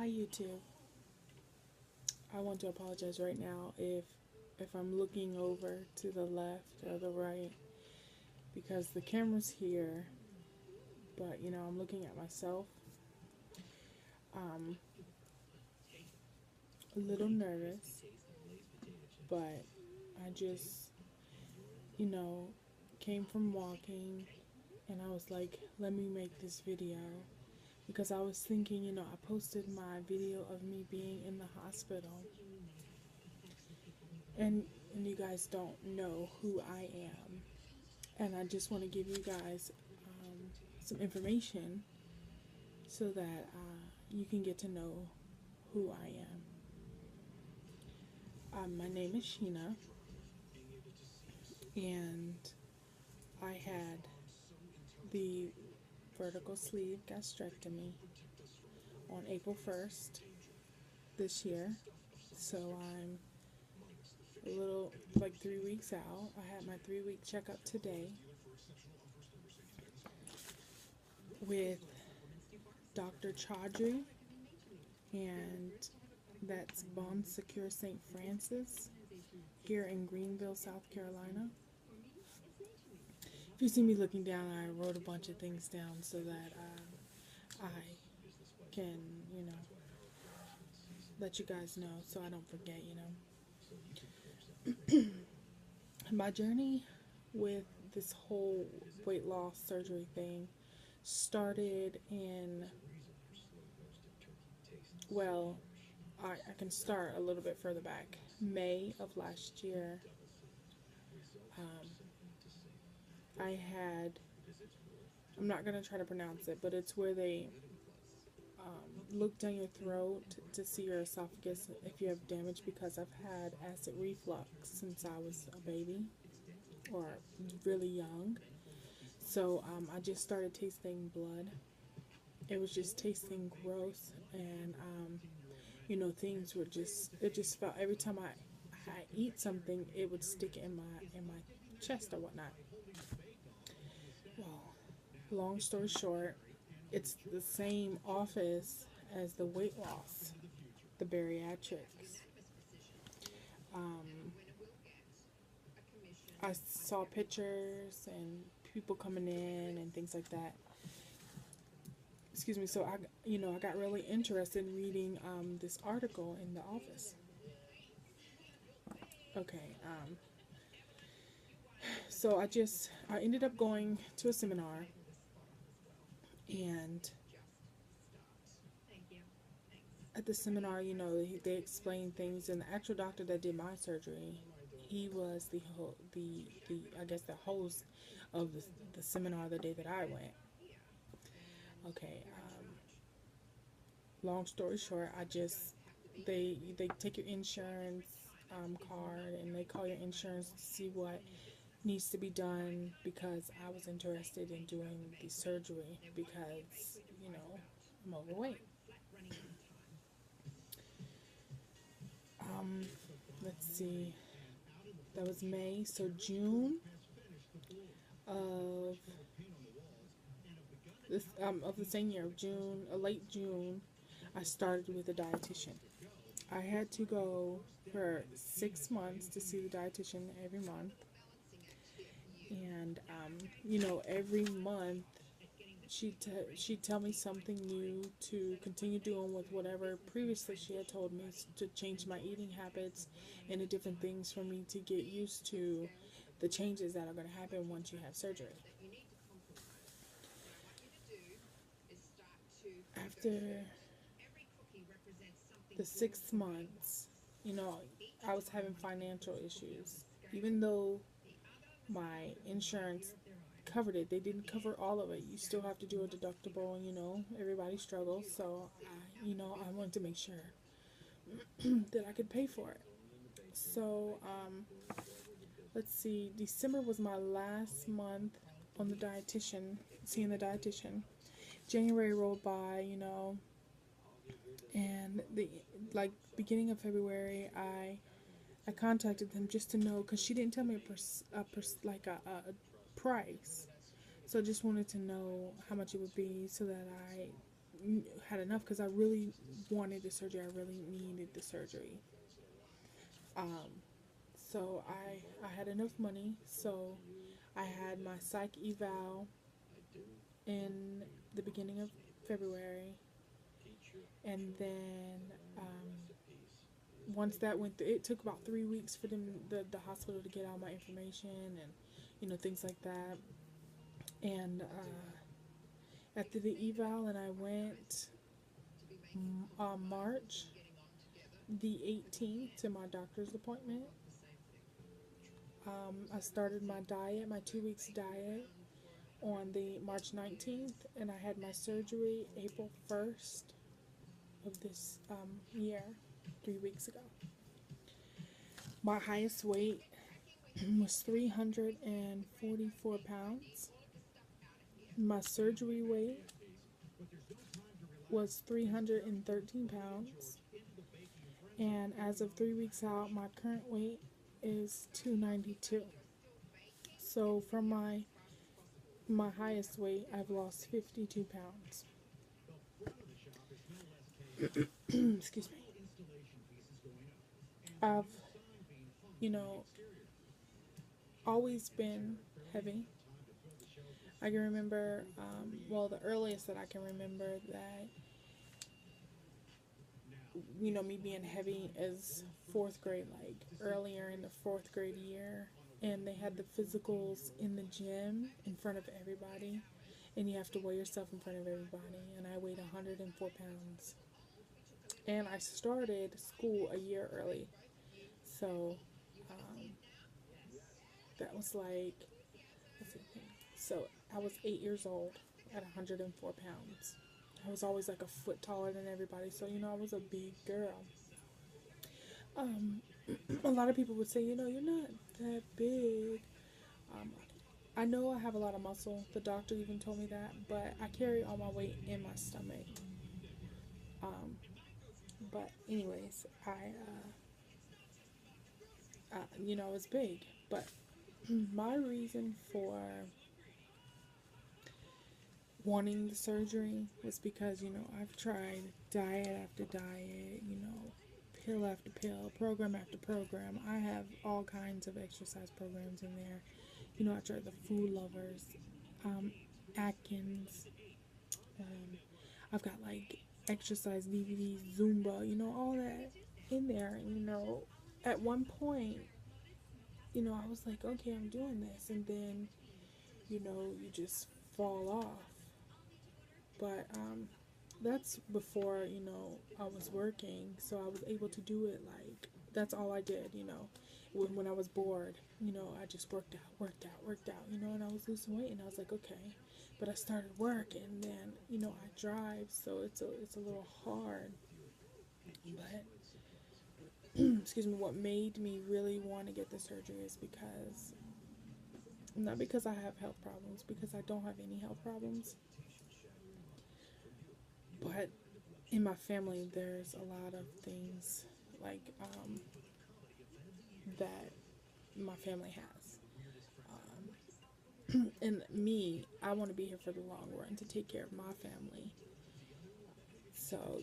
Hi YouTube. I want to apologize right now if I'm looking over to the left or the right because the camera's here, but I'm looking at myself. Um, a little nervous, but I just you know came from walking and I was like, let me make this video because I was thinking, I posted my video of me being in the hospital and you guys don't know who I am. And I just want to give you guys some information so that you can get to know who I am. My name is Sheena, and I had the vertical sleeve gastrectomy on April 1st this year. So I'm a little, like 3 weeks out. I had my 3-week checkup today with Dr. Chaudhry, and that's Bon Secure St. Francis here in Greenville, South Carolina. If you see me looking down, I wrote a bunch of things down so that I can, let you guys know so I don't forget, My journey with this whole weight loss surgery thing started in, well, I can start a little bit further back. May of last year, I had, I'm not going to try to pronounce it, but it's where they look down your throat to see your esophagus if you have damage, because I've had acid reflux since I was a baby or really young. So I just started tasting blood. It was just tasting gross, and things were it just felt every time I eat something, it would stick in my chest or whatnot. Well, long story short, it's the same office as the weight loss, the bariatrics. I saw pictures and people coming in and things like that. Excuse me. So I got really interested in reading this article in the office. Okay. So I ended up going to a seminar, and at the seminar, they explained things, and the actual doctor that did my surgery, he was the I guess the host of the seminar the day that I went. Okay. Long story short, they take your insurance card, and they call your insurance to see what needs to be done, because I was interested in doing the surgery because I'm overweight. Let's see, that was May, so June of of the same year, late June, I started with a dietitian. I had to go for 6 months to see the dietitian every month, and every month she'd tell me something new to continue doing with whatever previously she had told me, to change my eating habits and the different things for me to get used to the changes that are going to happen once you have surgery. After the 6 months, I was having financial issues. Even though my insurance covered it, they didn't cover all of it. You still have to do a deductible, and everybody struggles. So, I wanted to make sure that I could pay for it. So, let's see, December was my last month on the dietitian, seeing the dietitian. January rolled by, and the beginning of February, I contacted them just to know, because she didn't tell me a price. So I just wanted to know how much it would be so that I had enough because I really wanted the surgery. I really needed the surgery. Um, so I had enough money. So I had my psych eval in the beginning of February, and then once that went through, it took about 3 weeks for the hospital to get all my information and things like that. And after the eval, and I went on March the 18th to my doctor's appointment. I started my diet, my 2 weeks diet, on the March 19th, and I had my surgery April 1st of this year, 3 weeks ago. My highest weight was 344 pounds. My surgery weight was 313 pounds. And as of 3 weeks out, my current weight is 292. So from my highest weight, I've lost 52 pounds. Excuse me. I've, always been heavy. I can remember, the earliest that I can remember that, me being heavy is fourth grade, like earlier in the fourth grade year. And they had the physicals in the gym in front of everybody. And you have to weigh yourself in front of everybody. And I weighed 104 pounds. And I started school a year early. So that was like, so I was 8 years old at 104 pounds. I was always like a foot taller than everybody, so I was a big girl. A lot of people would say, you're not that big. I know I have a lot of muscle. The doctor even told me that, but I carry all my weight in my stomach. But anyways, I was big. But my reason for wanting the surgery was because, I've tried diet after diet, pill after pill, program after program. I have all kinds of exercise programs in there. I tried the Food Lovers, Atkins. I've got like exercise DVDs, Zumba, all that in there. And, at one point, I was like, okay, I'm doing this. And then, you just fall off. But that's before, I was working. So I was able to do it like, that's all I did, when I was bored, I just worked out, and I was losing weight, and I was like, okay, but I started work, and then, I drive, so it's a little hard, but, excuse me, what made me really want to get the surgery is because, not because I have health problems, because I don't have any health problems, but in my family, there's a lot of things, like, that my family has. And me, I want to be here for the long run to take care of my family. So,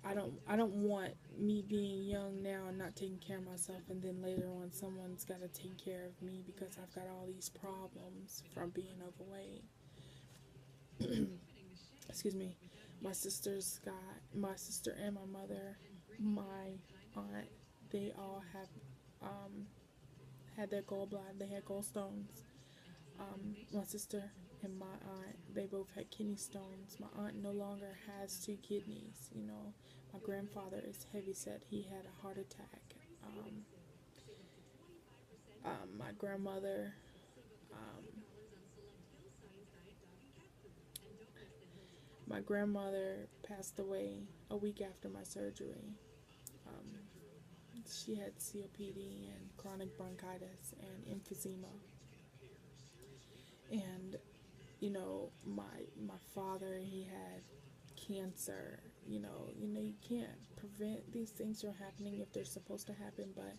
I don't want me being young now and not taking care of myself, and then later on someone's got to take care of me because I've got all these problems from being overweight. Excuse me. My sister and my mother, my aunt, they all have had their gallbladder, they had gallstones. My sister and my aunt, they both had kidney stones. My aunt no longer has two kidneys. My grandfather is heavyset. He had a heart attack. My grandmother, my grandmother passed away a week after my surgery. She had COPD and chronic bronchitis and emphysema. And my father, he had cancer. You can't prevent these things from happening if they're supposed to happen, but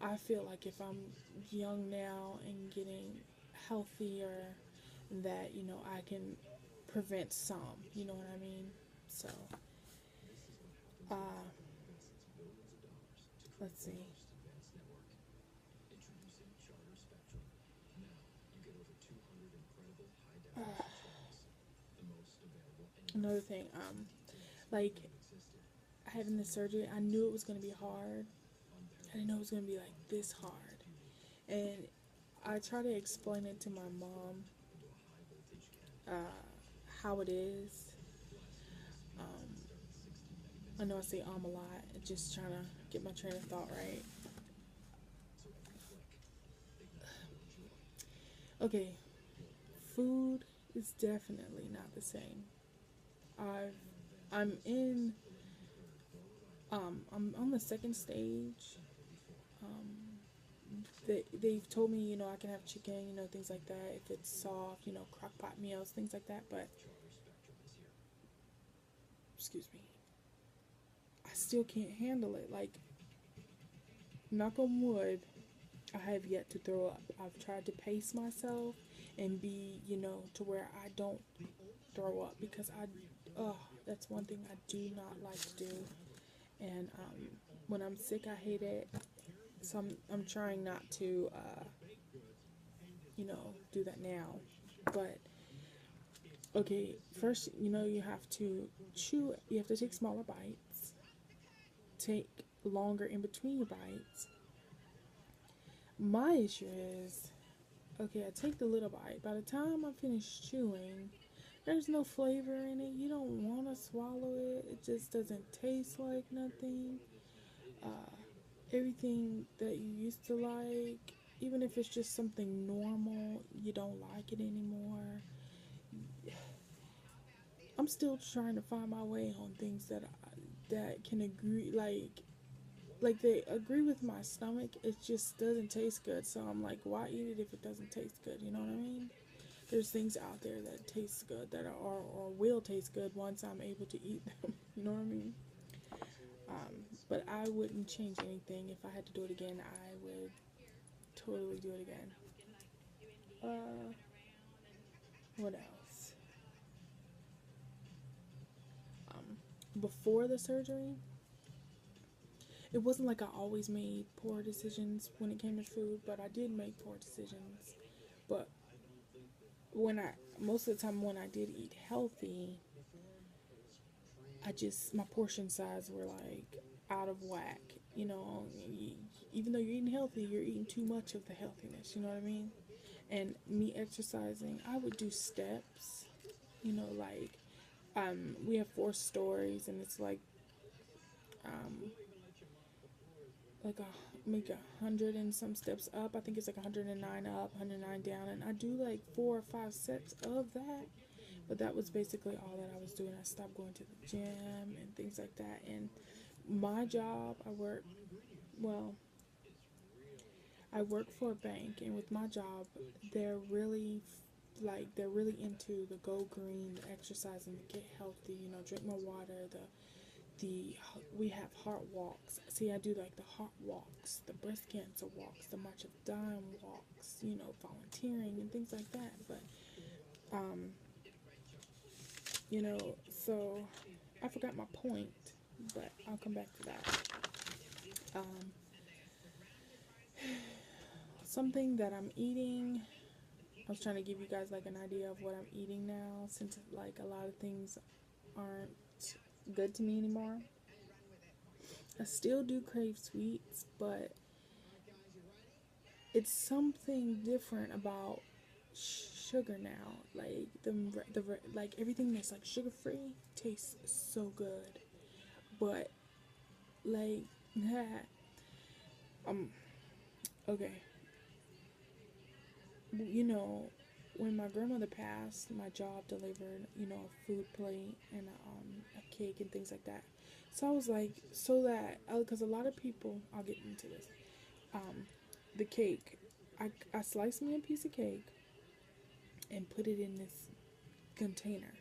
I feel like if I'm young now and getting healthier, that I can prevent some. You know what I mean? So, uh, let's see. Another thing, like having the surgery, I knew it was gonna be hard. I didn't know it was gonna be like this hard, and I try to explain it to my mom, uh, how it is. Um, I know I say a lot, just trying to get my train of thought right. Okay, food is definitely not the same. I've I'm in I'm on the second stage. Um, they've told me, I can have chicken, things like that if it's soft, crock pot meals, things like that. But excuse me, I still can't handle it. Like, knock on wood, I have yet to throw up. I've tried to pace myself and be, to where I don't throw up because that's one thing I do not like to do. And when I'm sick, I hate it. So I'm trying not to, do that now. But okay, first, you have to chew. You have to take smaller bites. Take longer in between your bites. My issue is, okay, I take the little bite. By the time I finish chewing, there's no flavor in it. You don't want to swallow it. It just doesn't taste like nothing. Uh, Everything that you used to like, even if it's just something normal, you don't like it anymore. I'm still trying to find my way on things that can agree, like they agree with my stomach. It just doesn't taste good. So I'm like, why eat it if it doesn't taste good? You know what I mean? There's things out there that taste good that are or will taste good once I'm able to eat them. You know what I mean? But I wouldn't change anything. If I had to do it again, I would totally do it again. Uh, what else? Um, Before the surgery, it wasn't like I always made poor decisions when it came to food, but I did make poor decisions. But most of the time when I did eat healthy, my portion size were like out of whack. Even though you're eating healthy, you're eating too much of the healthiness. You know what I mean? And me exercising, I would do steps. Like we have 4 stories, and it's um, like make 100 and some steps up. I think it's like 109 up, 109 down, and I do like 4 or 5 sets of that. But that was basically all that I was doing. I stopped going to the gym and things like that. And my job, well, I work for a bank, and with my job, they're really they're really into the go green, the exercising, the get healthy. Drink more water. The we have heart walks. See, I do like the heart walks, the breast cancer walks, the March of Dime walks. Volunteering and things like that. But um, so I forgot my point, but I'll come back to that. Um, Something that I'm eating. I was trying to give you guys like an idea of what I'm eating now, since like a lot of things aren't good to me anymore. I still do crave sweets, but it's something different about sugar now. Like like everything that's like sugar free tastes so good, but like um okay, you know, when my grandmother passed, my job delivered, a food plate and a cake and things like that. So I was like, so that, because a lot of people, I'll get into this. The cake, I sliced me a piece of cake and put it in this container.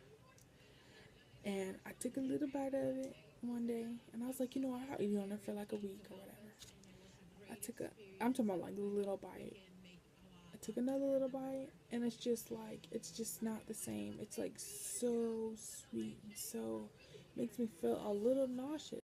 And I took a little bite of it one day, and I was like, I'll eat on it for like a week or whatever. I'm talking about like a little bite. I took another little bite, and it's just not the same. It's like so sweet and so makes me feel a little nauseous.